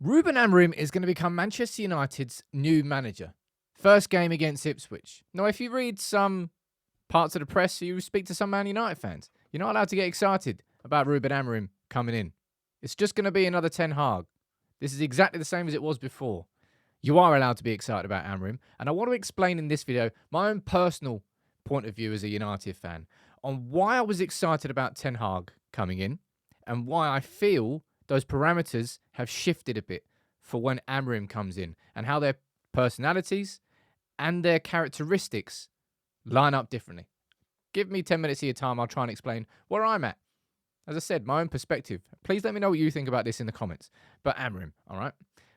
Ruben Amorim is going to become Manchester United's new manager. First game against Ipswich. Now, if you read some parts of the press, you speak to some Man United fans, you're not allowed to get excited about Ruben Amorim coming in. It's just going to be another Ten Hag. This is exactly the same as it was before. You are allowed to be excited about Amorim, and I want to explain in this video my own personal point of view as a United fan on why I was excited about Ten Hag coming in and why I feel those parameters have shifted a bit for when Amorim comes in and how their personalities and their characteristics line up differently. Give me 10 minutes of your time. I'll try and explain where I'm at. As I said, my own perspective. Please let me know what you think about this in the comments. But Amorim, all right?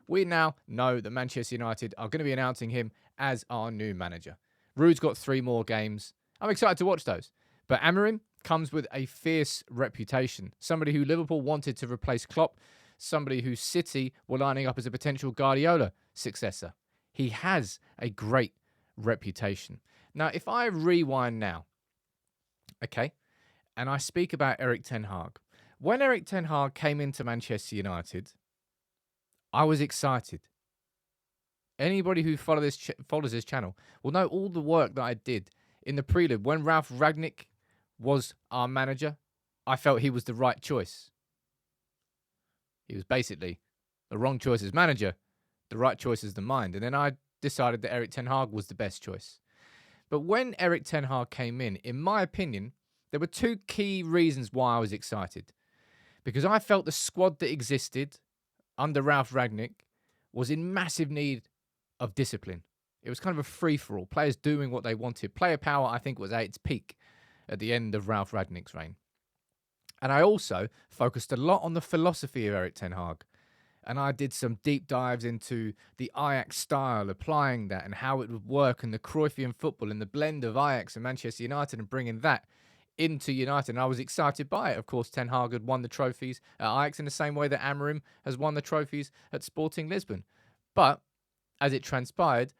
We now know that Manchester United are going to be announcing him as our new manager. Rude's got 3 more games. I'm excited to watch those. But Amorim comes with a fierce reputation. Somebody who Liverpool wanted to replace Klopp. Somebody who City were lining up as a potential Guardiola successor. He has a great reputation. Now, if I rewind now, okay, and I speak about Erik Ten Hag. When Erik Ten Hag came into Manchester United, I was excited. Anybody who follows this channel will know all the work that I did in the prelude. When Ralf Rangnick was our manager, I felt he was the right choice. He was basically the wrong choice as manager, the right choice as the mind. And then I decided that Erik Ten Hag was the best choice. But when Erik Ten Hag came in my opinion, there were 2 key reasons why I was excited. Because I felt the squad that existed under Ralf Rangnick was in massive need of discipline. It was kind of a free-for-all. Players doing what they wanted. Player power, I think, was at its peak at the end of Ralf Rangnick's reign. And I also focused a lot on the philosophy of Erik Ten Hag. And I did some deep dives into the Ajax style, applying that and how it would work, and the Cruyffian football and the blend of Ajax and Manchester United and bringing that into United. And I was excited by it. Of course, Ten Hag had won the trophies at Ajax in the same way that Amorim has won the trophies at Sporting Lisbon. But as it transpired,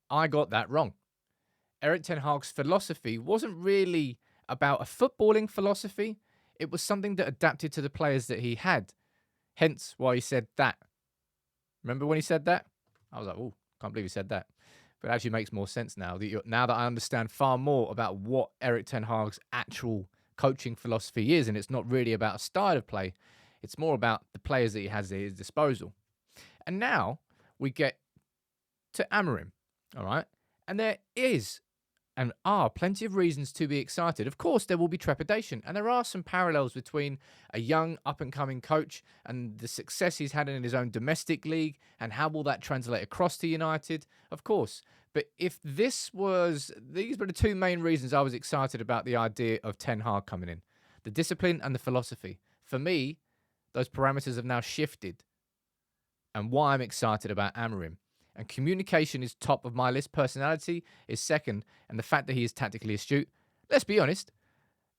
I got that wrong. Erik Ten Hag's philosophy wasn't really about a footballing philosophy. It was something that adapted to the players that he had. Hence why he said that. Remember when he said that? I was like, oh, can't believe he said that. But it actually makes more sense now that I understand far more about what Erik Ten Hag's actual coaching philosophy is. And it's not really about a style of play. It's more about the players that he has at his disposal. And now we get to Amorim, all right? And there is and are plenty of reasons to be excited. Of course, there will be trepidation. And there are some parallels between a young, up-and-coming coach and the success he's had in his own domestic league, and how will that translate across to United? Of course. But if these were the 2 main reasons I was excited about the idea of Ten Hag coming in. The discipline and the philosophy. For me, those parameters have now shifted. And why I'm excited about Amorim. And communication is top of my list. Personality is second. And the fact that he is tactically astute, let's be honest,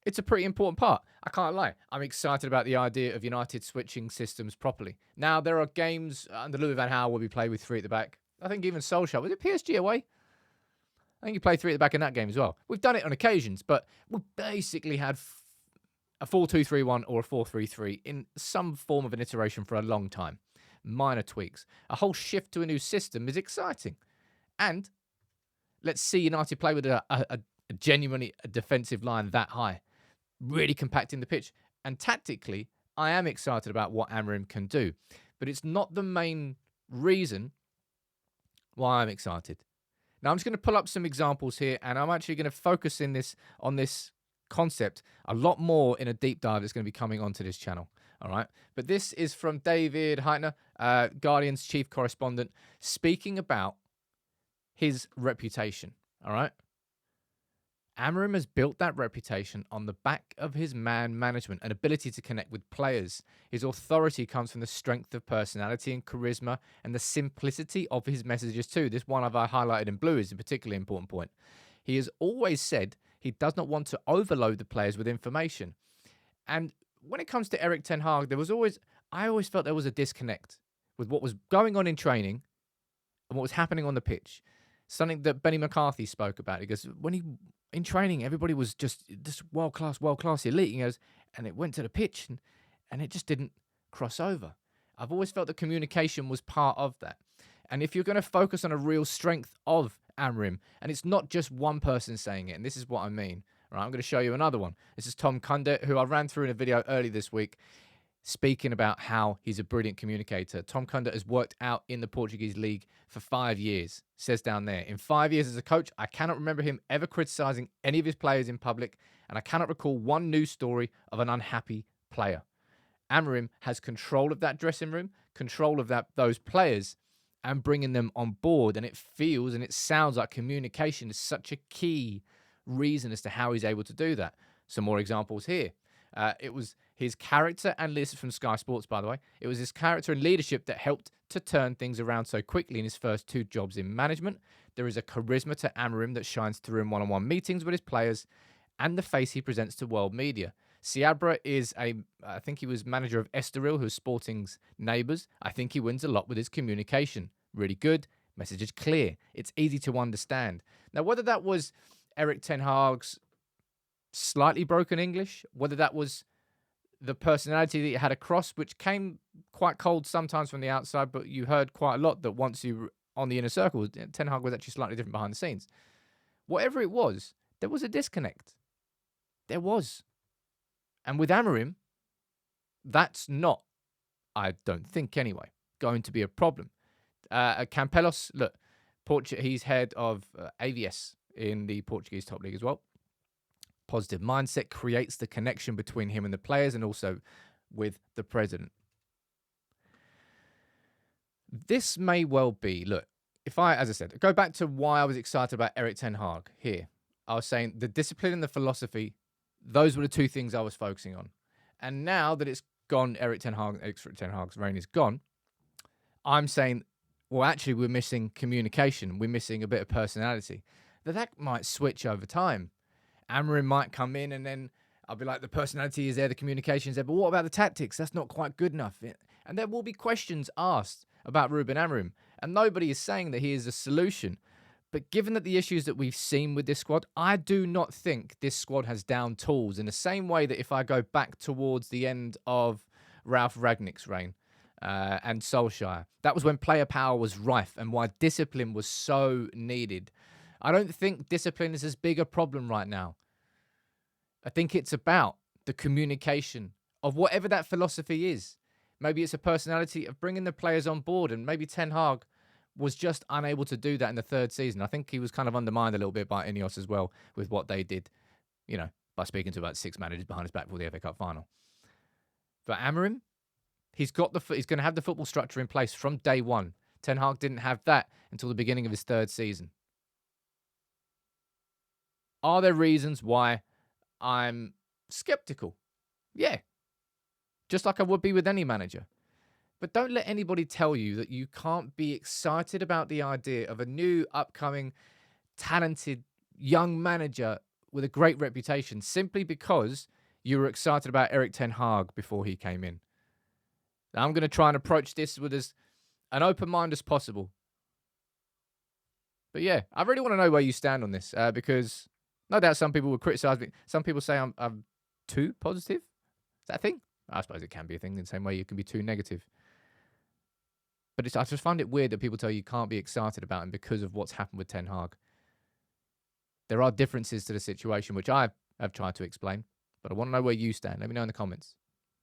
it's a pretty important part. I can't lie. I'm excited about the idea of United switching systems properly. Now, there are games under Louis van Gaal where we play with 3 at the back. I think even Solskjaer, was it PSG away? I think he played 3 at the back in that game as well. We've done it on occasions, but we basically had a 4-2-3-1 or a 4-3-3 in some form of an iteration for a long time. Minor tweaks. A whole shift to a new system is exciting. And let's see United play with a genuinely defensive line that high. Really compacting the pitch. And tactically, I am excited about what Amorim can do. But it's not the main reason why I'm excited. Now, I'm just going to pull up some examples here, and I'm actually going to focus on this concept a lot more in a deep dive that's going to be coming onto this channel. All right. But this is from David Heitner, Guardian's chief correspondent, speaking about his reputation. All right. Amorim has built that reputation on the back of his man management and ability to connect with players. His authority comes from the strength of personality and charisma and the simplicity of his messages too. This one I've highlighted in blue is a particularly important point. He has always said he does not want to overload the players with information. And when it comes to Erik Ten Hag, I always felt there was a disconnect with what was going on in training and what was happening on the pitch. Something that Benny McCarthy spoke about. Because in training, everybody was just world class elite. He goes, and it went to the pitch and it just didn't cross over. I've always felt that communication was part of that. And if you're going to focus on a real strength of Amorim, and it's not just one person saying it, and this is what I mean. All right, I'm going to show you another one. This is Tom Cundiff, who I ran through in a video early this week, speaking about how he's a brilliant communicator. Tom Cundiff has worked out in the Portuguese league for 5 years. Says down there, in 5 years as a coach, I cannot remember him ever criticizing any of his players in public, and I cannot recall one news story of an unhappy player. Amorim has control of that dressing room, control of those players, and bringing them on board. And it feels and it sounds like communication is such a key reason as to how he's able to do that. Some more examples here. It was his character, and this is from Sky Sports, by the way. It was his character and leadership that helped to turn things around so quickly in his first 2 jobs in management. There is a charisma to Amorim that shines through in one-on-one meetings with his players and the face he presents to world media. Seabra is I think he was manager of Estoril, who's Sporting's neighbours. I think he wins a lot with his communication. Really good. Message is clear. It's easy to understand. Now, whether that was Erik Ten Hag's slightly broken English, whether that was the personality that he had across, which came quite cold sometimes from the outside, but you heard quite a lot that once you were on the inner circle, Ten Hag was actually slightly different behind the scenes. Whatever it was, there was a disconnect. There was. And with Amorim, that's not, I don't think anyway, going to be a problem. Campelos, look, he's head of AVS in the Portuguese top league as well. Positive mindset creates the connection between him and the players, and also with the president. This may well be, look, as I said, go back to why I was excited about Erik Ten Hag here. I was saying the discipline and the philosophy, those were the 2 things I was focusing on. And now that it's gone, Erik Ten Hag's reign is gone, I'm saying, well, actually, we're missing communication. We're missing a bit of personality. That might switch over time. Amorim might come in and then I'll be like, the personality is there, the communication is there, but what about the tactics? That's not quite good enough. And there will be questions asked about Ruben Amorim, and nobody is saying that he is a solution. But given that the issues that we've seen with this squad, I do not think this squad has down tools in the same way that if I go back towards the end of Ralf Rangnick's reign and Solskjaer, that was when player power was rife and why discipline was so needed. I don't think discipline is as big a problem right now. I think it's about the communication of whatever that philosophy is. Maybe it's a personality of bringing the players on board, and maybe Ten Hag was just unable to do that in the 3rd season. I think he was kind of undermined a little bit by Ineos as well with what they did, by speaking to about 6 managers behind his back for the FA Cup final. But Amorim, he's going to have the football structure in place from day one. Ten Hag didn't have that until the beginning of his 3rd season. Are there reasons why I'm skeptical? Yeah. Just like I would be with any manager. But don't let anybody tell you that you can't be excited about the idea of a new, upcoming, talented, young manager with a great reputation simply because you were excited about Erik Ten Hag before he came in. Now, I'm going to try and approach this with as an open mind as possible. But yeah, I really want to know where you stand on this because no doubt some people will criticize me. Some people say I'm too positive. Is that a thing? I suppose it can be a thing in the same way you can be too negative. But I just find it weird that people tell you can't be excited about him because of what's happened with Ten Hag. There are differences to the situation, which I have tried to explain. But I want to know where you stand. Let me know in the comments.